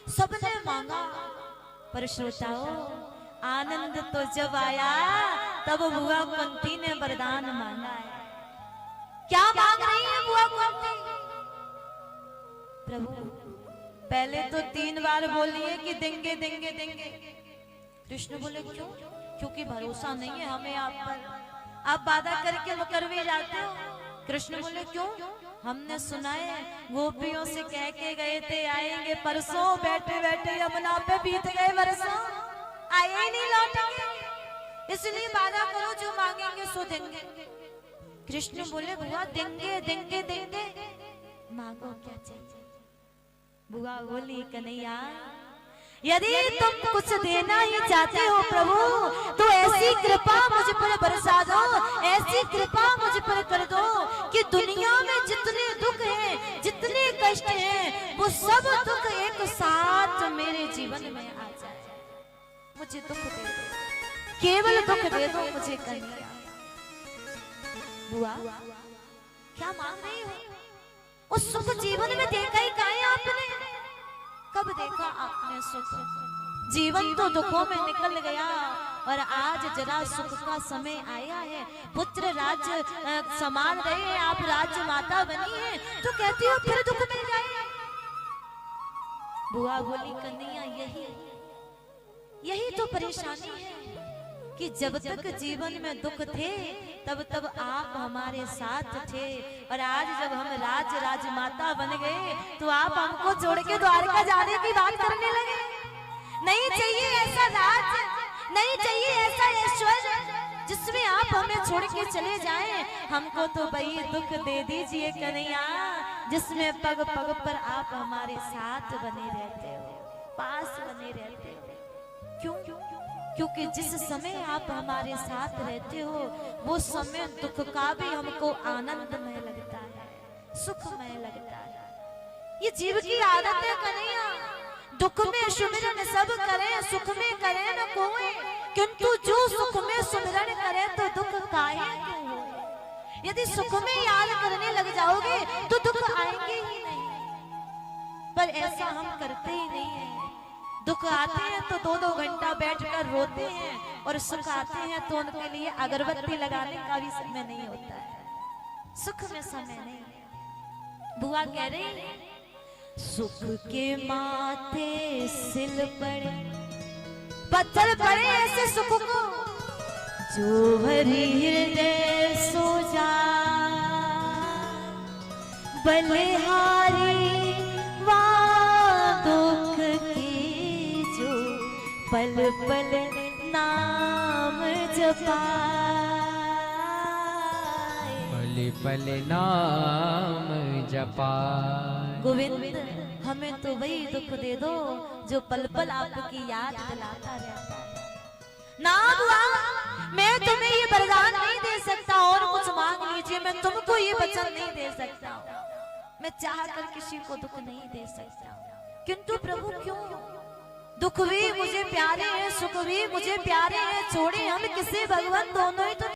सबने मांगा, पर श्रोताओं आनंद तो जब आया तब बुआ कुंती ने वरदान मांगा है। क्या मांग रही है बुआ कुंती? प्रभु पहले तो 3 बार बोलिए कि देंगे देंगे देंगे। कृष्ण बोले क्यों? क्योंकि भरोसा नहीं है हमें आप पर, आप वादा करके मुकर भी जाते हो। कृष्ण बोले क्यों? हमने सुना है गोपियों से कह के गए थे आएंगे परसों, बैठे बैठे यमुना पे बीत गए बरसों, आए ही नहीं लौटेंगे, इसलिए वादा करो जो मांगेंगे सो देंगे। कृष्ण बोले बुआ देंगे देंगे देंगे, मांगो क्या चाहिए? बुआ बोली कन्हैया यदि तुम कुछ देना ही चाहते हो प्रभु तो ऐसी कृपा मुझ पर बरसा दो, ऐसी कृपा मुझ पर कर दो कि दुनिया में जितने दुख हैं, जितने कष्ट हैं, वो सब दुख एक साथ मेरे जीवन में आ जाए। मुझे दुख दे दो, केवल दुख दे दो मुझे कन्हैया। बुआ क्या मांग रही हो? उस सुख जीवन में देखा ही कहाँ आपने? कब देखा आपने सुख? जीवन तो दुखों में निकल गया और आज जरा सुख का समय आया है। पुत्र राज्य संभाल रहे हैं, आप राज्य माता बनी है, तो कहती हो फिर दुख मिल जाए। बुआ बोली कन्हैया यही तो परेशानी है कि जब तक जीवन में दुख थे तब तब आप हमारे साथ थे, और आज जब हम राजमाता बन गए तो आप हमको छोड़ के द्वारका जाने की बात करने लगे। नहीं चाहिए ऐसा राज, नहीं चाहिए ऐसा ऐश्वर्य जिसमें आप हमें छोड़ के चले जाएं। हमको तो वही दुख दे दीजिए कन्हैया जिसमें पग पग पर आप हमारे साथ बने रहते हो, पास बने रहते हो। क्यों? क्योंकि जिस समय आप हमारे साथ रहते हो वो समय दुख का भी हमको आनंदमय लगता है, सुखमय लगता है। ये जीव की आदत है कन्हैया, दुख में सुमिरन सब करें, सुख में करें न कोई, किंतु जो सुख में सुमिरन करे तो दुख काहे क्यों होए? यदि सुख में याद करने लग जाओगे तो दुख आएंगे ही नहीं, पर ऐसा हम करते ही नहीं है। दुख आते हैं तो 2-2 घंटा बैठकर रोते हैं, और सुख आते हैं तो उनके लिए अगरबत्ती लगाने का भी समय नहीं होता है। सुख में समय नहीं है। बुआ कह रही सुख के माथे सिल पड़े, पत्थर पड़े ऐसे सुख को, जो भरी हृदय सो जा, बलिहारी दुख की जो पल पल नाम जपाए, पल पल नाम जपाए। गोविंद हमें तो वही दुख दे दो जो पल पल आपकी याद दिलाता रहता है। ना बुआ मैं तुम्हें ये वरदान नहीं दे सकता, और कुछ मांग लीजिए, मैं तुमको ये वचन नहीं दे सकता, मैं चाह कर किसी को दुख नहीं दे सकता। किंतु प्रभु क्यों? दुख भी मुझे प्यारे हैं, सुख भी मुझे प्यारे हैं, छोड़े हम किसे भगवान दोनों ही तो